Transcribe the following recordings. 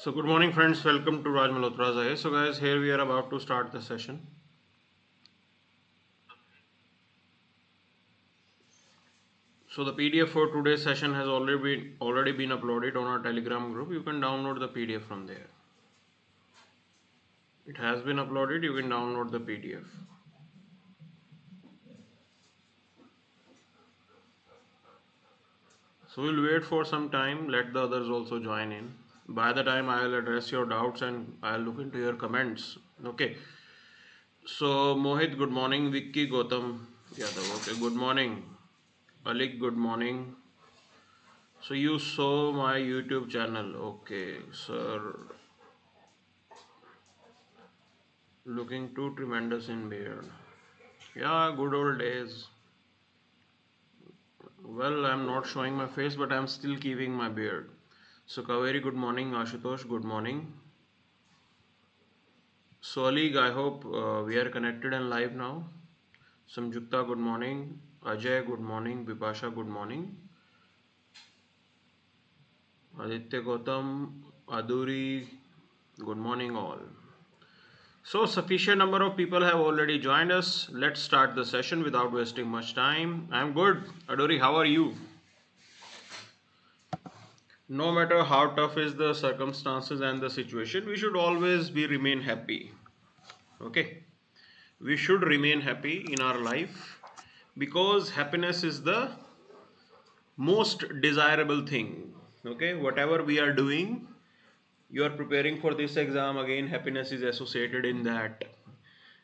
So good morning friends, welcome to Raj Malhotra IAS. So guys, here we are about to start the session. So the PDF for today's session has already been uploaded on our Telegram group. You can download the PDF from there. It has been uploaded, you can download the PDF. So we'll wait for some time, let the others also join in. By the time I'll address your doubts and I'll look into your comments. Okay. So Mohit, good morning. Vicky, Gautam, Yadav. Okay, good morning. Alik, good morning. So you saw my YouTube channel. Okay, sir. Looking too tremendous in beard. Yeah, good old days. Well, I'm not showing my face, but I'm still keeping my beard. So Kaveri, good morning. Ashutosh, good morning. So Ali, I hope we are connected and live now. Samjukta, good morning. Ajay, good morning. Bipasha, good morning. Aditya Gautam, Aduri, good morning all. So sufficient number of people have already joined us. Let's start the session without wasting much time. I'm good. Adori, how are you? No matter how tough is the circumstances and the situation, we should always remain happy. Okay. We should remain happy in our life because happiness is the most desirable thing. Okay. Whatever we are doing, you are preparing for this exam again, happiness is associated in that.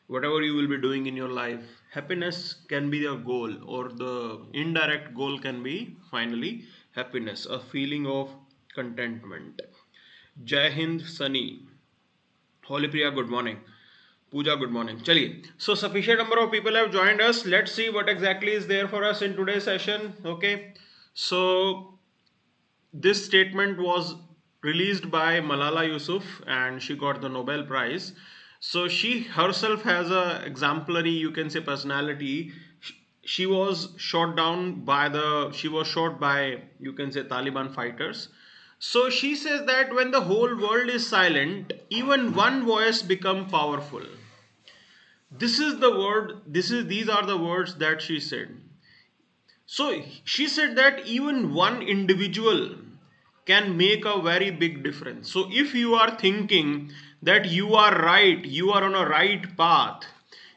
Whatever you will be doing in your life, happiness can be a goal, or the indirect goal can be finally happiness, a feeling of contentment. Jai Hind, Sunny. Holy Priya, good morning. Pooja, good morning. Chaliye. So sufficient number of people have joined us. Let's see what exactly is there for us in today's session. Okay. So this statement was released by Malala Yousaf and she got the Nobel Prize. So she herself has a exemplary, you can say, personality. She was shot by, you can say, Taliban fighters. So she says that when the whole world is silent, even one voice become powerful. These are the words that she said. So she said that even one individual can make a very big difference. So if you are thinking that you are right, you are on a right path,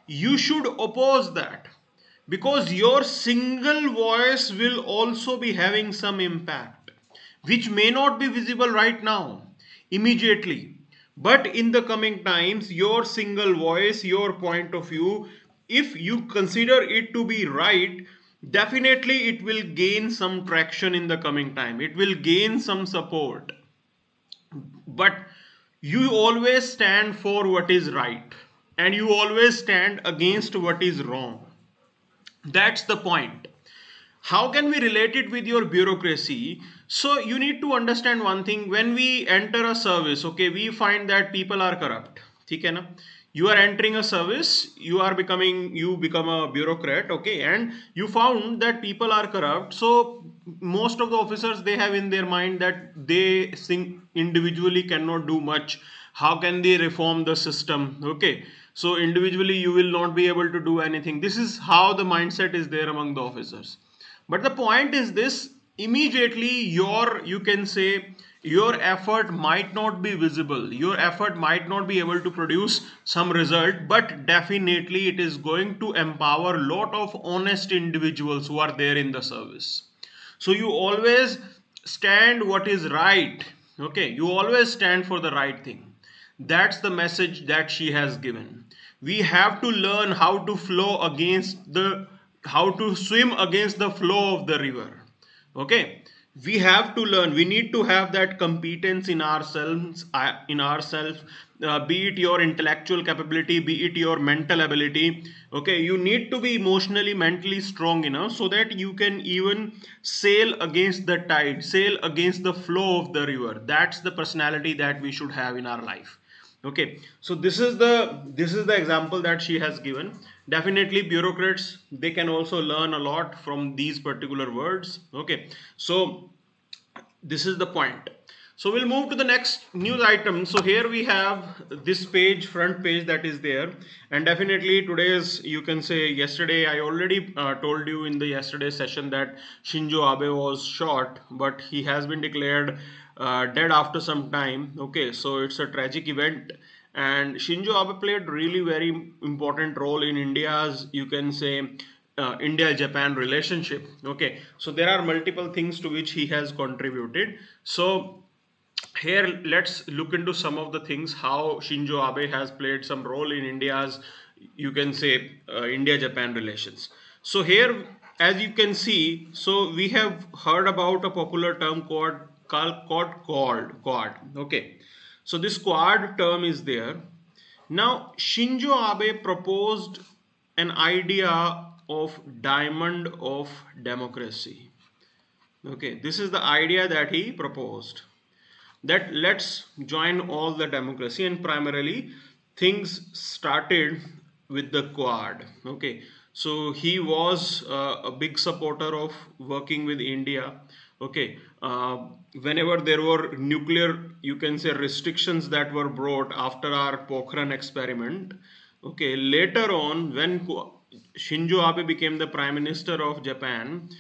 you should oppose that, because your single voice will also be having some impact, which may not be visible right now, immediately. But in the coming times, your single voice, your point of view, if you consider it to be right, definitely it will gain some traction in the coming time. It will gain some support. But you always stand for what is right and you always stand against what is wrong. That's the point. How can we relate it with your bureaucracy? So you need to understand one thing. When we enter a service, okay, we find that people are corrupt. ठीक है ना? You are entering a service, you become a bureaucrat, okay, and you found that people are corrupt. So most of the officers, they have in their mind that they think individually cannot do much. How can they reform the system? Okay, so individually you will not be able to do anything. This is how the mindset is there among the officers. But the point is this: immediately you can say, your effort might not be visible, your effort might not be able to produce some result, but definitely it is going to empower a lot of honest individuals who are there in the service. So you always stand what is right. Okay, you always stand for the right thing. That's the message that she has given. We have to learn how to swim against the flow of the river. Okay, we have to learn, we need to have that competence in ourselves, be it your intellectual capability, be it your mental ability. Okay, you need to be emotionally, mentally strong enough so that you can even sail against the tide, sail against the flow of the river. That's the personality that we should have in our life. Okay, so this is the example that she has given. Definitely bureaucrats, they can also learn a lot from these particular words. Okay, so this is the point. So we'll move to the next news item. So here we have this page, front page, that is there, and definitely today's, you can say yesterday, I already told you in the yesterday session that Shinzo Abe was shot, but he has been declared dead after some time. Okay, so it's a tragic event, and Shinzo Abe played really very important role in India's, you can say, India-Japan relationship. Okay, so there are multiple things to which he has contributed. So here let's look into some of the things how Shinzo Abe has played some role in India's, you can say, India-Japan relations. So here, as you can see, so we have heard about a popular term called Quad. Okay, so this Quad term is there. Now Shinzo Abe proposed an idea of diamond of democracy. Okay, this is the idea that he proposed, that let's join all the democracy, and primarily things started with the Quad. Okay, so he was a big supporter of working with India. Okay, whenever there were nuclear, you can say, restrictions that were brought after our Pokhran experiment. Okay, later on when Shinzo Abe became the Prime Minister of Japan,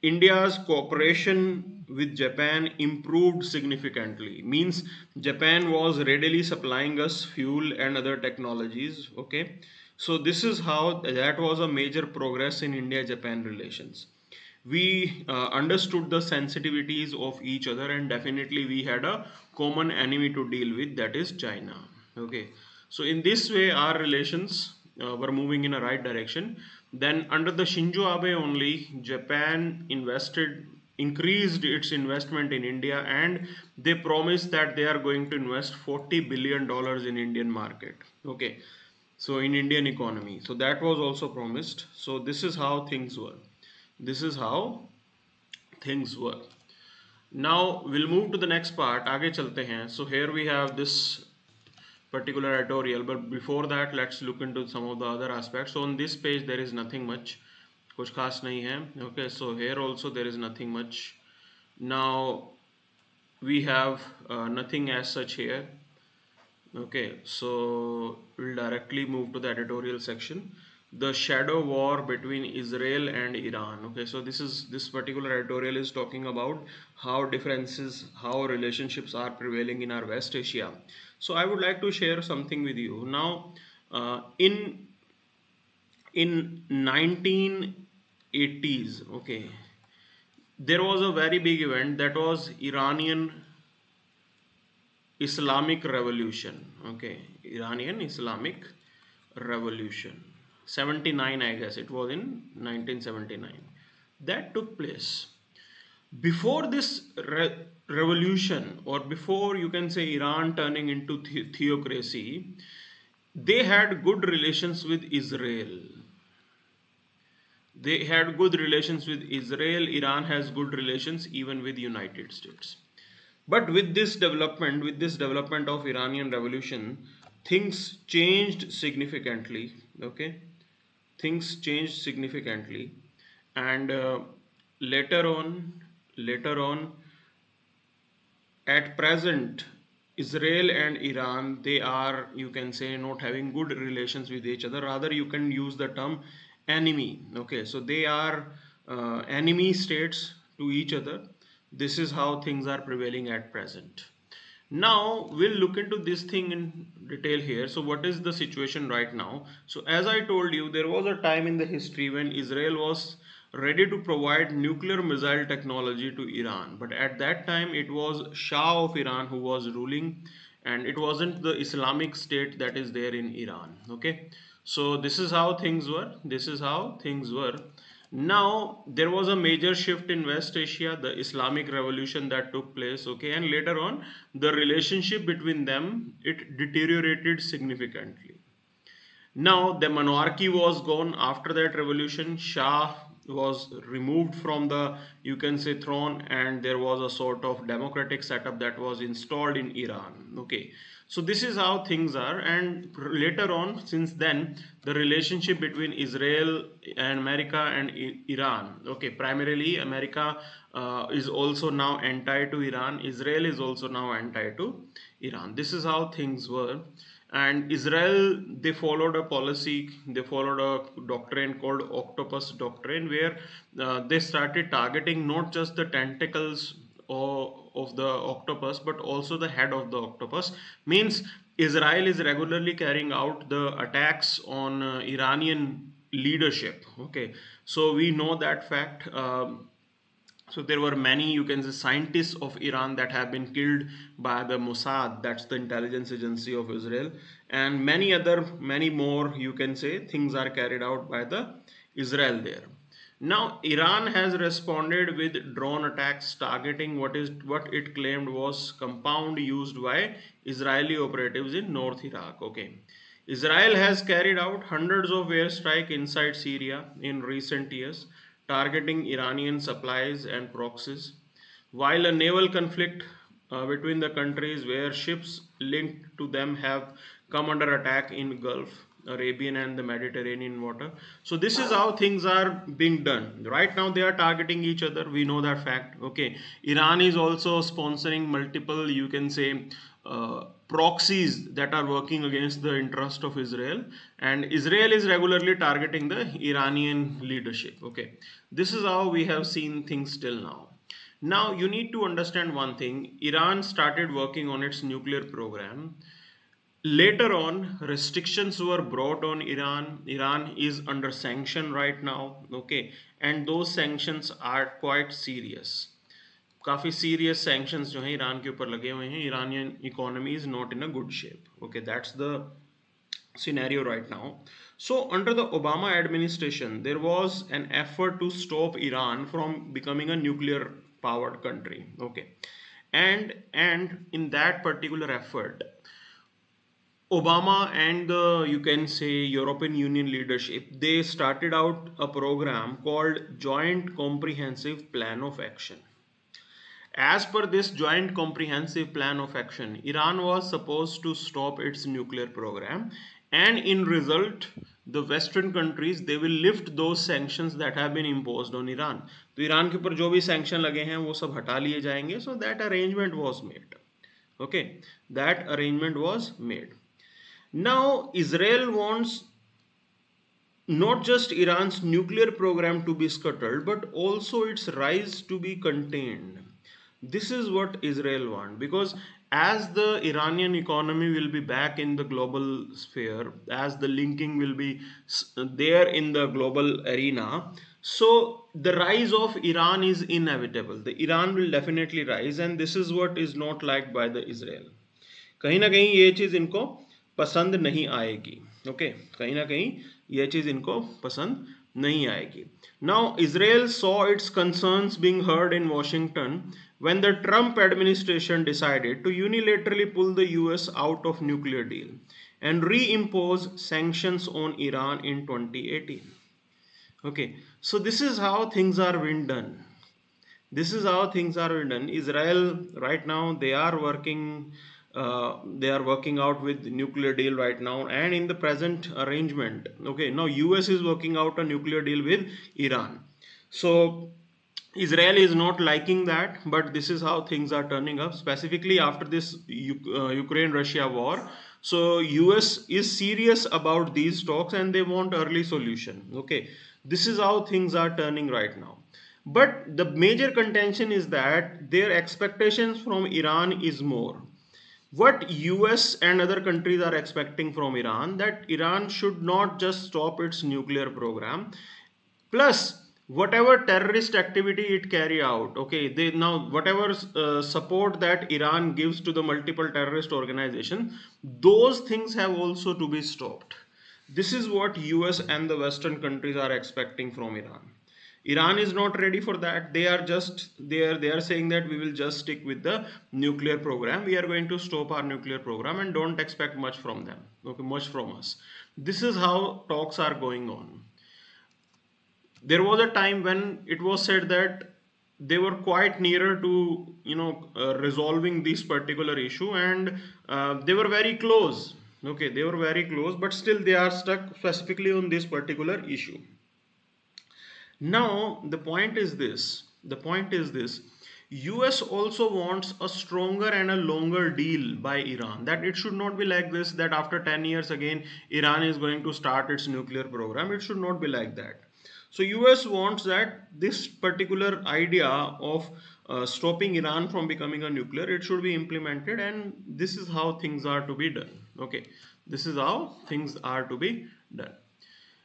India's cooperation with Japan improved significantly. Means Japan was readily supplying us fuel and other technologies. Okay, so this is how that was a major progress in India-Japan relations. We understood the sensitivities of each other, and definitely we had a common enemy to deal with, that is China. Okay, so in this way our relations were moving in a right direction. Then under the Shinzo Abe only, Japan increased its investment in India, and they promised that they are going to invest $40 billion in Indian market. Okay, so in Indian economy, so that was also promised. So this is how things were. This is how things were. Now we'll move to the next part. आगे चलते हैं. So here we have this particular editorial, but before that let's look into some of the other aspects. So on this page there is nothing much, कुछ खास नहीं है. Okay, so here also there is nothing much. Now we have nothing as such here. Okay, so we'll directly move to the editorial section. The shadow war between Israel and Iran. Okay, so this particular editorial is talking about how differences, how relationships are prevailing in our West Asia. So I would like to share something with you. Now, in 1980s, okay, there was a very big event, that was Iranian Islamic Revolution. Okay, Iranian Islamic Revolution. 79, I guess it was in 1979. That took place. Before this revolution, or before, you can say, Iran turning into theocracy, they had good relations with Israel. They had good relations with Israel. Iran has good relations even with United States. But with this development of Iranian revolution, things changed significantly. Okay, things changed significantly, and later on, at present, Israel and Iran, they are, you can say, not having good relations with each other. Rather, you can use the term enemy. Okay, so they are enemy states to each other. This is how things are prevailing at present. Now we'll look into this thing in detail here. So what is the situation right now? So as I told you, there was a time in the history when Israel was ready to provide nuclear missile technology to Iran, but at that time it was Shah of Iran who was ruling, and it wasn't the Islamic State that is there in Iran. Okay, so this is how things were. This is how things were. Now there was a major shift in West Asia, the Islamic Revolution that took place. Okay, and later on the relationship between them, it deteriorated significantly. Now the monarchy was gone after that revolution. Shah was removed from the, you can say, throne, and there was a sort of democratic setup that was installed in Iran. Okay, So this is how things are, and later on, since then, the relationship between Israel and America and Iran. Okay, primarily America is also now anti to Iran. Israel is also now anti to Iran. This is how things were. And Israel, they followed a policy, they followed a doctrine called octopus doctrine, where they started targeting not just the tentacles of the octopus but also the head of the octopus. Means Israel is regularly carrying out the attacks on Iranian leadership. Okay, so we know that fact. So there were many, you can say, scientists of Iran that have been killed by the Mossad, that's the intelligence agency of Israel, and many more, you can say, things are carried out by the Israel there. Now Iran has responded with drone attacks targeting what it claimed was compound used by Israeli operatives in North Iraq. Okay. Israel has carried out hundreds of airstrikes inside Syria in recent years, targeting Iranian supplies and proxies, while a naval conflict between the countries where ships linked to them have come under attack in Gulf, Arabian and the Mediterranean water. So this is how things are being done. Right now they are targeting each other. We know that fact. Okay. Iran is also sponsoring multiple, you can say, proxies that are working against the interest of Israel, and Israel is regularly targeting the Iranian leadership. Okay. This is how we have seen things till now. Now you need to understand one thing. Iran started working on its nuclear program. Later on, restrictions were brought on Iran. Iran is under sanction right now. Okay, and those sanctions are quite serious. काफ़ी serious sanctions जो हैं Iran के ऊपर लगे हुए हैं. Iranian economy is not in a good shape. Okay, that's the scenario right now. So under the Obama administration, there was an effort to stop Iran from becoming a nuclear powered country. Okay, and in that particular effort, Obama and the, you can say, European Union leadership, they started out a program called Joint Comprehensive Plan of Action. As per this Joint Comprehensive Plan of Action, Iran was supposed to stop its nuclear program, and in result, the Western countries, they will lift those sanctions that have been imposed on Iran. तो Iran के ऊपर जो भी sanction लगे हैं वो सब हटा लिए जाएंगे. So that arrangement was made. Okay, that arrangement was made. Now Israel wants not just Iran's nuclear program to be scuttled, but also its rise to be contained. This is what Israel wants, because as the Iranian economy will be back in the global sphere, as the linking will be there in the global arena, so the rise of Iran is inevitable. The Iran will definitely rise, and this is what is not liked by the Israel. कहीं ना कहीं ये चीज़ इनको पसंद नहीं आएगी. Okay, कहीं ना कहीं ये चीज़ इनको पसंद नहीं आएगी. Now Israel saw its concerns being heard in Washington when the Trump administration decided to unilaterally pull the US out of nuclear deal and reimpose sanctions on Iran in 2018. Okay, so this is how things are being done. This is how things are being done. Israel right now, they are working out with nuclear deal right now, and in the present arrangement, okay, now US is working out a nuclear deal with Iran. So Israel is not liking that, but this is how things are turning up, specifically after this Ukraine-Russia war. So US is serious about these talks and they want early solution. Okay, this is how things are turning right now. But the major contention is that their expectations from Iran is more. What US and other countries are expecting from Iran, that Iran should not just stop its nuclear program, plus whatever terrorist activity it carry out. Okay, they now whatever support that Iran gives to the multiple terrorist organization, those things have also to be stopped. This is what US and the Western countries are expecting from Iran. Iran is not ready for that. They are saying that we will just stick with the nuclear program. We are going to stop our nuclear program and don't expect much from them. Okay, much from us. This is how talks are going on. There was a time when it was said that they were quite nearer to resolving this particular issue, and they were very close. Okay, they were very close, but still they are stuck specifically on this particular issue. Now the point is this. The point is this. US also wants a stronger and a longer deal by Iran. That it should not be like this, that after 10 years again Iran is going to start its nuclear program. It should not be like that. So US wants that this particular idea of stopping Iran from becoming a nuclear, it should be implemented, and this is how things are to be done. Okay, this is how things are to be done.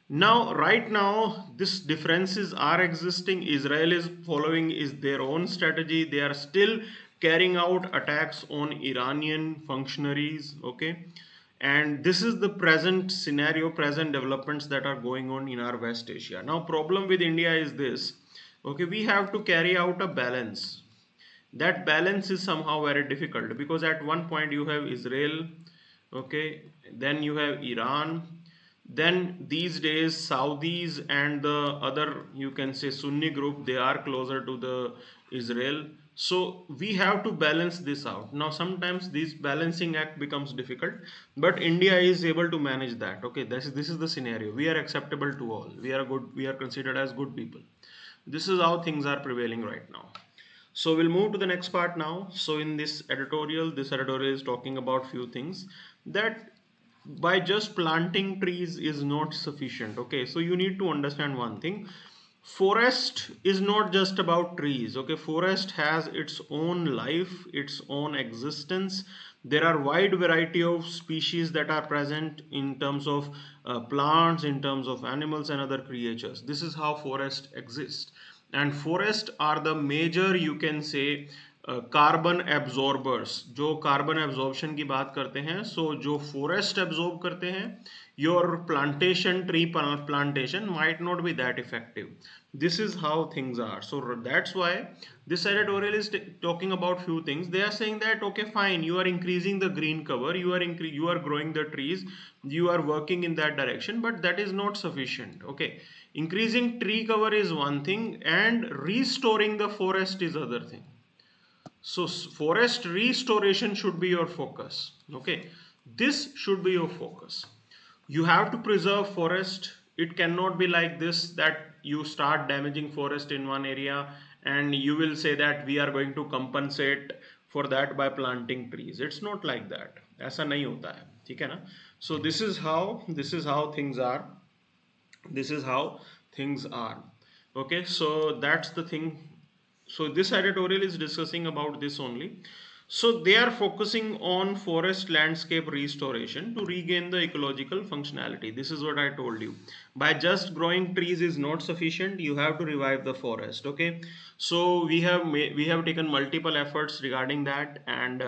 Now, right now, this differences are existing. Israel is following is their own strategy. They are still carrying out attacks on Iranian functionaries. Okay, and this is the present scenario, present developments that are going on in our West Asia. Now, problem with India is this. Okay, we have to carry out a balance. That balance is somehow very difficult, because at one point you have Israel, okay, then you have Iran, then these days Saudis and the other, you can say, Sunni group, they are closer to the Israel. So we have to balance this out. Now sometimes this balancing act becomes difficult, but India is able to manage that. Okay, this is the scenario. We are acceptable to all. We are good. We are considered as good people. This is how things are prevailing right now. So we'll move to the next part now. So in this editorial is talking about few things, that by just planting trees is not sufficient. Okay, so you need to understand one thing. Forest is not just about trees. Okay, forest has its own life, its own existence. There are wide variety of species that are present in terms of plants, in terms of animals and other creatures. This is how forest exists. And forest are the major, you can say, carbon absorbers. जो carbon absorption की बात करते हैं, सो जो forest absorb करते हैं, your plantation, tree plantation might not be that effective. This is how things are. So that's why this editorial is talking about few things. They are saying that okay, fine, you are increasing the green cover, you are growing the trees, you are working in that direction, but that is not sufficient. Okay, increasing tree cover is one thing, and restoring the forest is other thing. So forest restoration should be your focus. Okay, this should be your focus. You have to preserve forest. It cannot be like this, that you start damaging forest in one area and you will say that we are going to compensate for that by planting trees. It's not like that. ऐसा नहीं होता है, ठीक है ना? So this is how things are. This is how things are. Okay, so that's the thing. So this editorial is discussing about this only. So they are focusing on forest landscape restoration to regain the ecological functionality. This is what I told you. By just growing trees is not sufficient. You have to revive the forest. Okay, so we have taken multiple efforts regarding that, and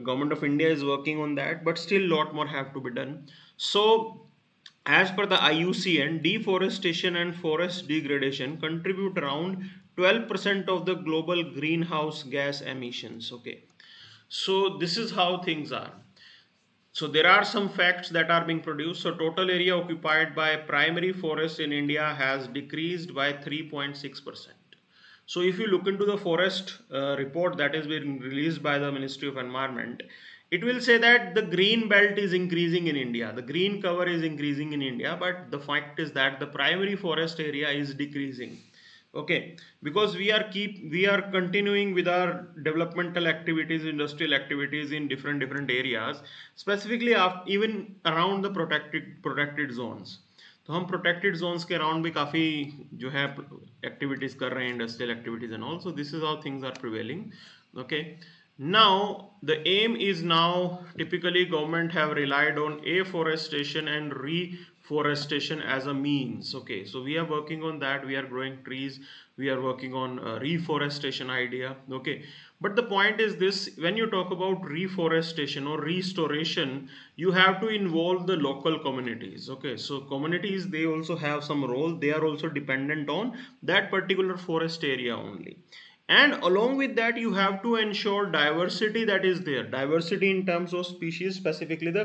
government of India is working on that, but still lot more have to be done. So as per the IUCN, deforestation and forest degradation contribute around 12% of the global greenhouse gas emissions. Okay, so this is how things are. So there are some facts that are being produced. So total area occupied by primary forests in India has decreased by 3.6%. So if you look into the forest report that is being released by the Ministry of Environment, it will say that the green belt is increasing in India, the green cover is increasing in India, but the fact is that the primary forest area is decreasing. Okay, because we are continuing with our developmental activities, industrial activities in different areas, specifically even around the protected zones. तो हम protected Jones के around भी काफ़ी जो है activities कर रहे हैं, industrial activities and all. So this is how things are prevailing. Okay, now the aim is, now typically government have relied on afforestation and reforestation as a means. Okay, so we are working on that. We are growing trees, we are working on reforestation idea. Okay, but the point is this: when you talk about reforestation or restoration, you have to involve the local communities. Okay, so communities, they also have some role. They are also dependent on that particular forest area only. And along with that, you have to ensure diversity that is there, diversity in terms of species, specifically the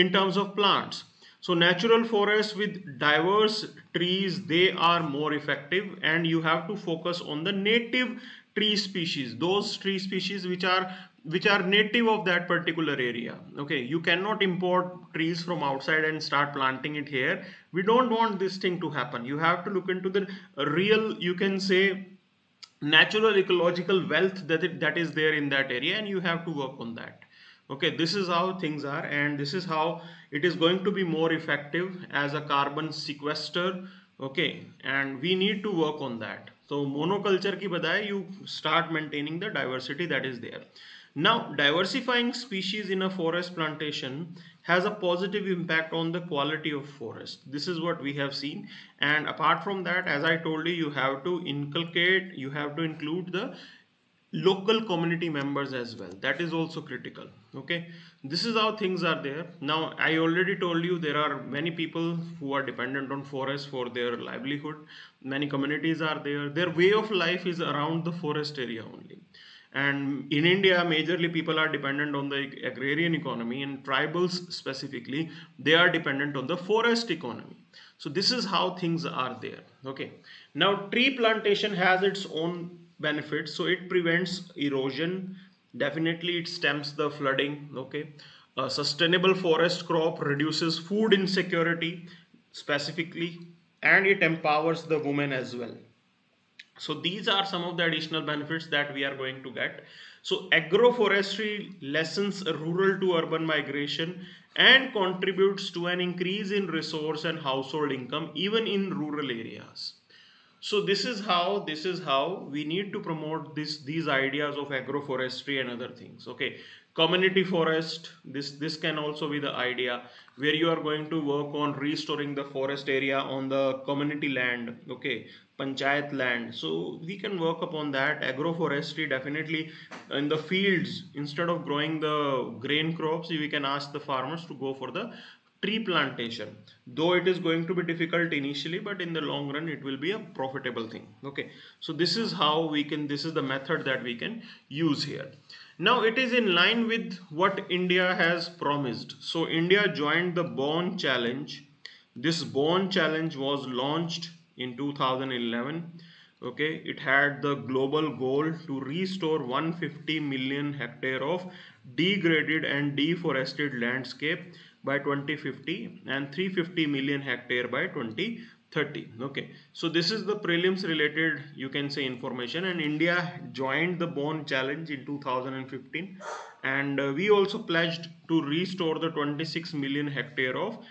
in terms of plants. So natural forests with diverse trees, they are more effective, and you have to focus on the native tree species, those tree species which are native of that particular area. Okay, you cannot import trees from outside and start planting it here. We don't want this thing to happen. You have to look into the real, you can say, natural ecological wealth that is there in that area, and you have to work on that. Okay, this is how things are, and this is how it is going to be more effective as a carbon sequester. Okay, and we need to work on that. So monoculture ki badaye you start maintaining the diversity that is there. Now, diversifying species in a forest plantation has a positive impact on the quality of forest. This is what we have seen. And apart from that, as I told you, you have to inculcate, you have to include the local community members as well. That is also critical. Okay, this is how things are there. Now, I already told you there are many people who are dependent on forest for their livelihood. Many communities are there. Their way of life is around the forest area only. And in India, majorly people are dependent on the agrarian economy, and tribals specifically, they are dependent on the forest economy. So this is how things are there. Okay, now tree plantation has its own benefits. So it prevents erosion, definitely it stems the flooding. Okay, a sustainable forest crop reduces food insecurity specifically, and it empowers the women as well. So these are some of the additional benefits that we are going to get. So agroforestry lessens rural to urban migration and contributes to an increase in resource and household income even in rural areas. So this is how we need to promote these ideas of agroforestry and other things. Okay, community forest, this can also be the idea where you are going to work on restoring the forest area on the community land. Okay, panchayat land. So we can work upon that. Agroforestry, definitely in the fields, instead of growing the grain crops, we can ask the farmers to go for the tree plantation, though it is going to be difficult initially, but in the long run it will be a profitable thing. Okay, so this is how we can, this is the method that we can use here. Now it is in line with what India has promised. So India joined the Bond Challenge. This Bond Challenge was launched in 2011. Okay, it had the global goal to restore 150 million hectare of degraded and deforested landscape by 2050 and 350 million hectare by 2030. Okay, so this is the prelims related, you can say, information, and India joined the Bond Challenge in 2015, and we also pledged to restore the 26 million hectare of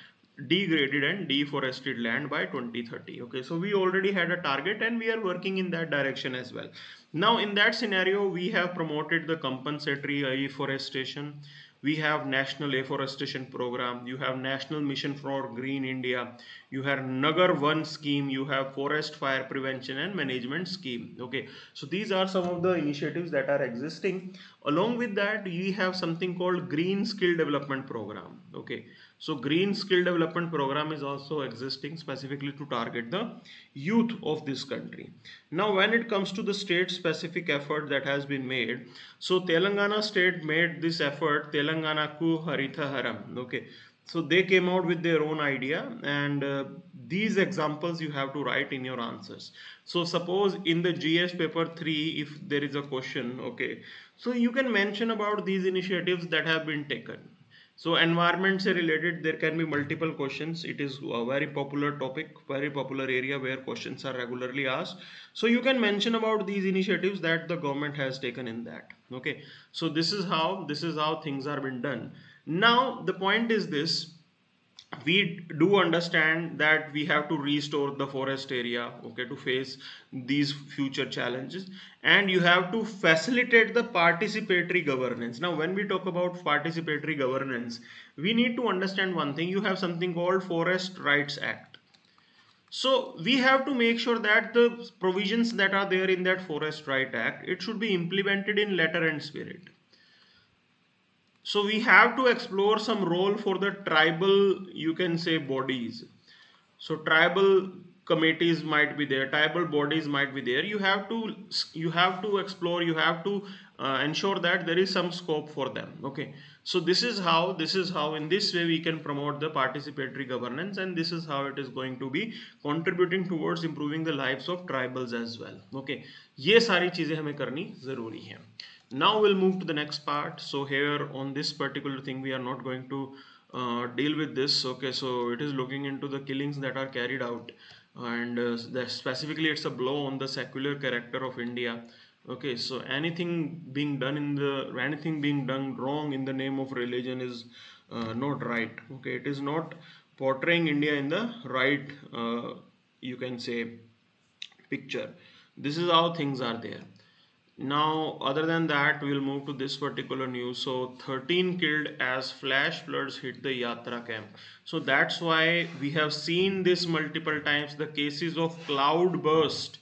degraded and deforested land by 2030. Okay, so we already had a target and we are working in that direction as well. Now in that scenario, we have promoted the compensatory afforestation. We have national afforestation program, you have national mission for green India, you have Nagar One scheme, you have forest fire prevention and management scheme. Okay, so these are some of the initiatives that are existing. Along with that, we have something called green skill development program. Okay, so green skill development program is also existing specifically to target the youth of this country. Now when it comes to the state specific effort that has been made, so Telangana state made this effort, Telangana Ku Haritha Haram. Okay, so they came out with their own idea, and these examples you have to write in your answers. So suppose in the GS paper 3, if there is a question, okay, so you can mention about these initiatives that have been taken. So environment se related, there can be multiple questions. It is a very popular topic, very popular area where questions are regularly asked. So you can mention about these initiatives that the government has taken in that. Okay, so this is how things are been done. Now the point is this, we do understand that we have to restore the forest area, okay, to face these future challenges, and you have to facilitate the participatory governance. Now when we talk about participatory governance, we need to understand one thing. You have something called Forest Rights Act. So we have to make sure that the provisions that are there in that Forest Right Act, it should be implemented in letter and spirit. So we have to explore some role for the tribal, you can say, bodies. So tribal committees might be there, tribal bodies might be there. You have to explore, you have to ensure that there is some scope for them. Okay, So this is how in this way we can promote the participatory governance, and this is how it is going to be contributing towards improving the lives of tribals as well. Okay, ये सारी चीजें हमें करनी जरूरी है. Now we'll move to the next part. So here on this particular thing we are not going to deal with this. Okay, so it is looking into the killings that are carried out, and specifically it's a blow on the secular character of India. Okay, so anything being done wrong in the name of religion is not right. Okay, it is not portraying India in the right, you can say, picture. This is how things are there. Now, other than that, we'll move to this particular news. So, 13 killed as flash floods hit the Yatra camp. So, that's why we have seen this multiple times. The cases of cloud burst,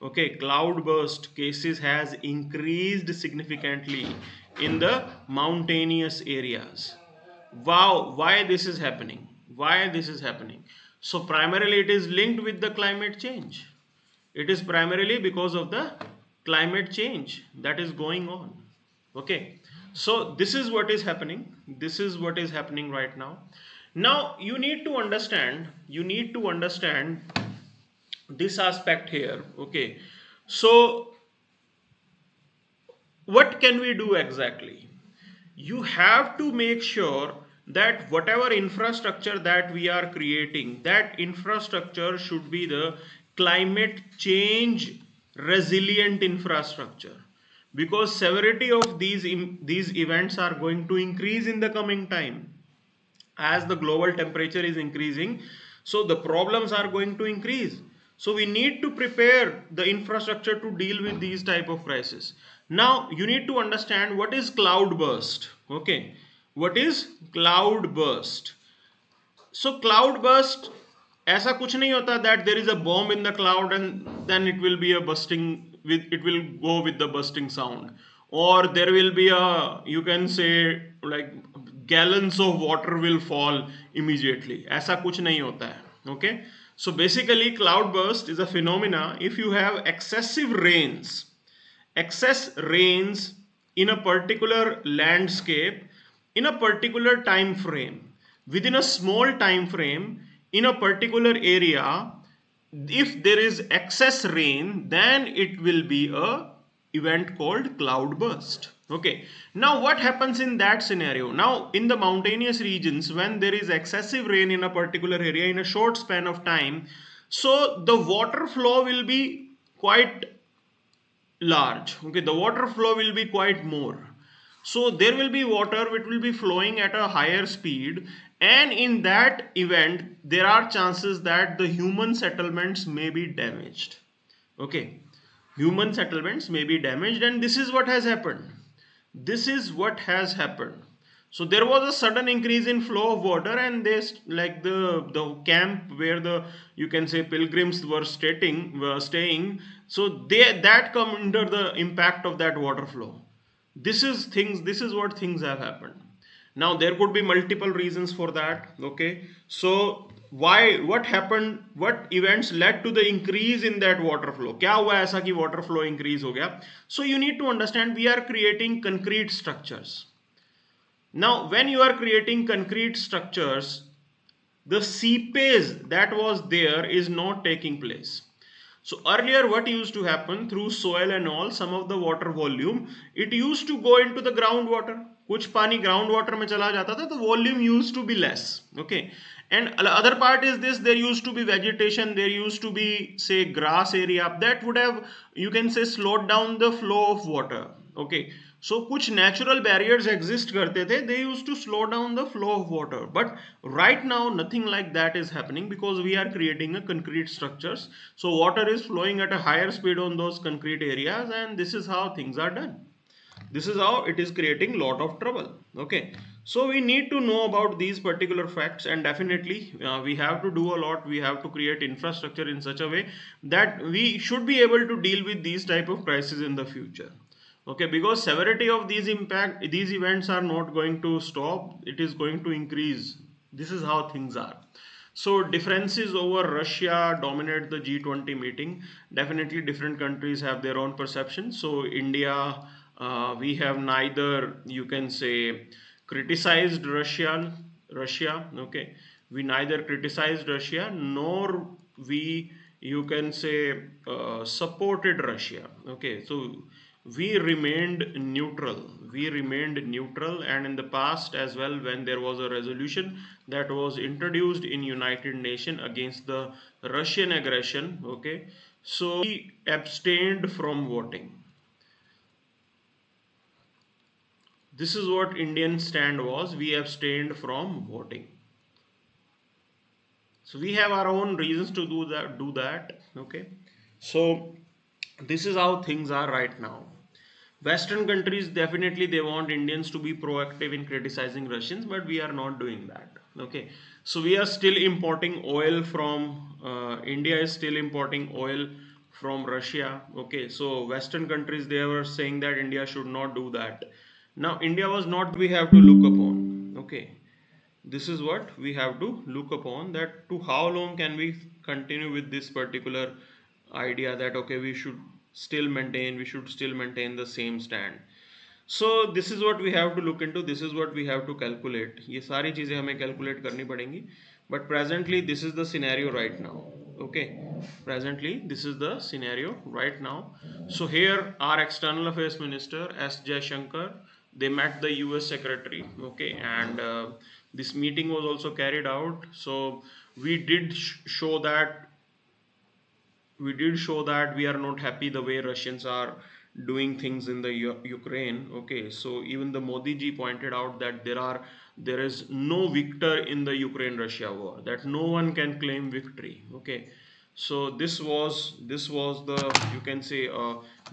okay, cloud burst cases has increased significantly in the mountainous areas. Wow, why this is happening? Why this is happening? So, primarily it is linked with the climate change. It is primarily because of the climate change that is going on. Okay, so this is what is happening. This is what is happening right now. Now you need to understand this aspect here. Okay, so what can we do exactly? You have to make sure that whatever infrastructure that we are creating, that infrastructure should be the climate change resilient infrastructure, because severity of these events are going to increase in the coming time as the global temperature is increasing. So the problems are going to increase. So we need to prepare the infrastructure to deal with these type of crises. Now you need to understand what is cloud burst. Okay, what is cloud burst? So cloud burst, ऐसा कुछ नहीं होता that there is a bomb in the cloud and then it will be a busting with, it will go with the busting sound, or there will be a, you can say, like gallons of water will fall immediately. ऐसा कुछ नहीं होता है. Okay, so basically cloud burst is a phenomena if you have excess rains in a particular landscape in a particular time frame, within a small time frame in a particular area. If there is excess rain, then it will be a event called cloud burst. Okay, now what happens in that scenario? Now in the mountainous regions, when there is excessive rain in a particular area in a short span of time, so the water flow will be quite large. Okay, the water flow will be quite more. So there will be water which will be flowing at a higher speed, and in that event there are chances that the human settlements may be damaged. Okay, human settlements may be damaged, and this is what has happened. This is what has happened. So there was a sudden increase in flow of water, and this, like the camp where the, you can say, pilgrims were staying, so they that come under the impact of that water flow. This is what things have happened. Now there could be multiple reasons for that. Okay, so what happened, what events led to the increase in that water flow? क्या हुआ ऐसा कि water flow increase हो गया? So you need to understand, we are creating concrete structures. Now when you are creating concrete structures, the seepage that was there is not taking place. So earlier what used to happen, through soil and all, some of the water volume, it used to go into the groundwater. कुछ पानी ground water में चला जाता था, तो volume used to be less. Okay, and other part is this, there used to be vegetation, there used to be, say, grass area, that would have, you can say, slowed down the flow of water. Okay, so कुछ natural barriers exist करते थे, they used to slow down the flow of water. But right now nothing like that is happening, because we are creating a concrete structures. So water is flowing at a higher speed on those concrete areas, and this is how things are done. This is how it is creating lot of trouble. Okay, so we need to know about these particular facts, and definitely we have to do a lot. We have to create infrastructure in such a way that we should be able to deal with these type of crises in the future. Okay, because severity of these events are not going to stop, it is going to increase. This is how things are. So differences over Russia dominate the G20 meeting. Definitely different countries have their own perception. So India, we have neither, you can say, criticized Russia. Okay, we neither criticized Russia nor we, you can say, supported Russia. Okay, so we remained neutral. We remained neutral, and in the past as well, when there was a resolution that was introduced in United Nations against the Russian aggression, okay, so we abstained from voting. This is what Indian stand was. We abstained from voting. So we have our own reasons to do that. Okay. So this is how things are right now. Western countries definitely they want Indians to be proactive in criticizing Russians, but we are not doing that. Okay. So we are still importing oil from India is still importing oil from Russia. Okay. So Western countries they were saying that India should not do that. Now India was not we have to look upon. Okay, this is what we have to look upon, that to how long can we continue with this particular idea that okay we should still maintain the same stand. So this is what we have to look into, this is what we have to calculate, ये सारी चीजें हमें calculate करनी पड़ेंगी. But presently this is the scenario right now. Okay, presently this is the scenario right now. So here our external affairs minister S Jaishankar, they met the US secretary. Okay, and this meeting was also carried out. So we did show that we are not happy the way Russians are doing things in the Ukraine. Okay, so even the Modi ji pointed out that there is no victor in the Ukraine-Russia war. That no one can claim victory. Okay, so this was the, you can say,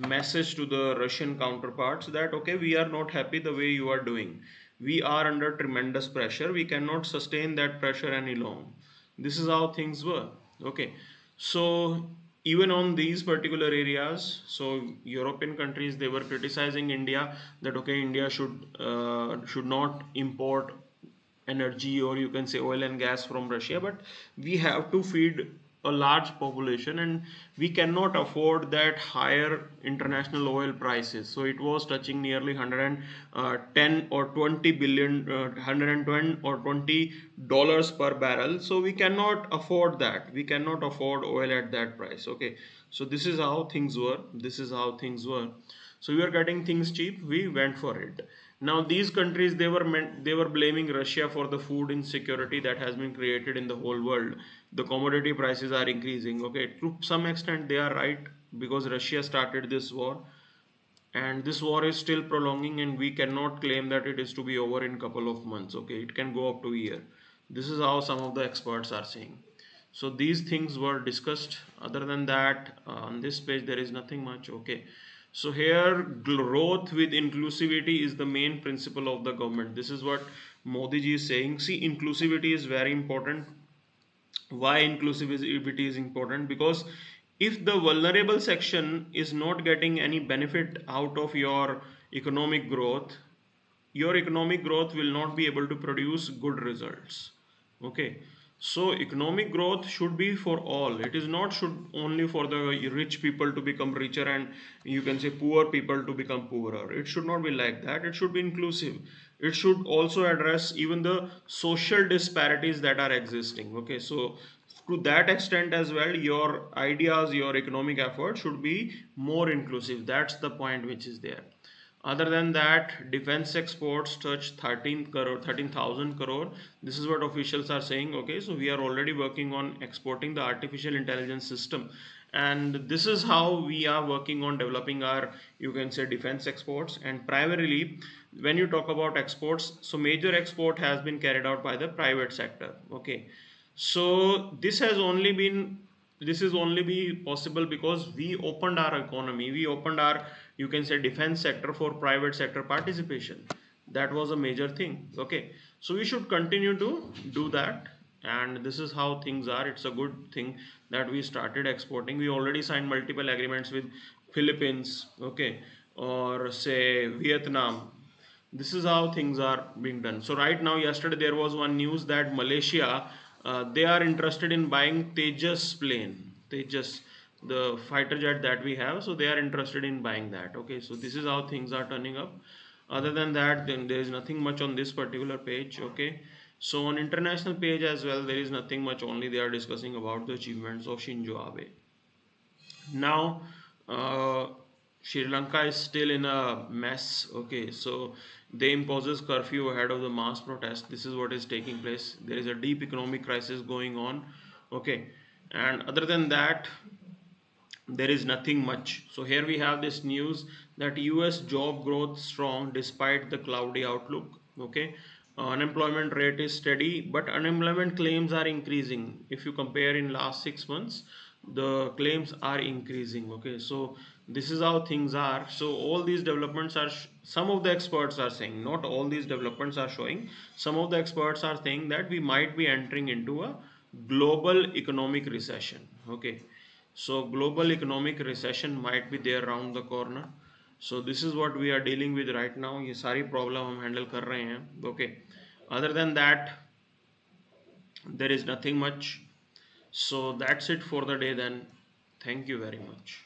message to the Russian counterparts that okay we are not happy the way you are doing. We are under tremendous pressure. We cannot sustain that pressure any long. This is how things were. Okay, so even on these particular areas, so European countries they were criticizing India that okay India should not import energy, or you can say oil and gas from Russia, but we have to feed a large population and we cannot afford that higher international oil prices. So it was touching nearly 110 or 20 billion, 110 or 20 dollars per barrel. So we cannot afford that. We cannot afford oil at that price. Okay, so this is how things were. This is how things were. So we are getting things cheap. We went for it. Now these countries they were blaming Russia for the food insecurity that has been created in the whole world. The commodity prices are increasing. Okay, to some extent they are right, because Russia started this war and this war is still prolonging, and we cannot claim that it is to be over in couple of months. Okay, it can go up to a year. This is how some of the experts are saying. So these things were discussed. Other than that, on this page there is nothing much. Okay, so here growth with inclusivity is the main principle of the government. This is what Modi ji is saying. See, inclusivity is very important. Why inclusivity is important? Because if the vulnerable section is not getting any benefit out of your economic growth will not be able to produce good results. Okay, so economic growth should be for all. It is not should only for the rich people to become richer and you can say poor people to become poorer. It should not be like that. It should be inclusive. It should also address even the social disparities that are existing. Okay, so to that extent as well, your ideas, your economic effort should be more inclusive. That's the point which is there. Other than that, defense exports touch 13,000 crore. This is what officials are saying. Okay, so we are already working on exporting the artificial intelligence system, and this is how we are working on developing our, you can say, defense exports. And primarily, when you talk about exports, so major export has been carried out by the private sector. Okay, so this is only be possible because we opened our economy, we opened our, you can say, defense sector for private sector participation. That was a major thing. Okay, so we should continue to do that, and this is how things are. It's a good thing that we started exporting. We already signed multiple agreements with Philippines, okay, or say Vietnam. This is how things are being done. So right now, yesterday there was one news that Malaysia, they are interested in buying Tejas plane, Tejas, the fighter jet that we have. So they are interested in buying that. Okay, so this is how things are turning up. Other than that, then there is nothing much on this particular page. Okay, so on international page as well, there is nothing much, only they are discussing about the achievements of Shinzo Abe. Now, uh, Sri Lanka is still in a mess. Okay, so they imposes curfew ahead of the mass protest. This is what is taking place. There is a deep economic crisis going on. Okay, and other than that, there is nothing much. So here we have this news that US job growth strong despite the cloudy outlook. Okay, unemployment rate is steady, but unemployment claims are increasing. If you compare in last 6 months, the claims are increasing. Okay, so this is how things are. So all these developments are some of the experts are saying, not all these developments are showing. Some of the experts are saying that we might be entering into a global economic recession. Okay, so global economic recession might be there around the corner. So this is what we are dealing with right now. ये सारी problem हम handle कर रहे हैं. Okay, other than that, there is nothing much. So that's it for the day then. Thank you very much.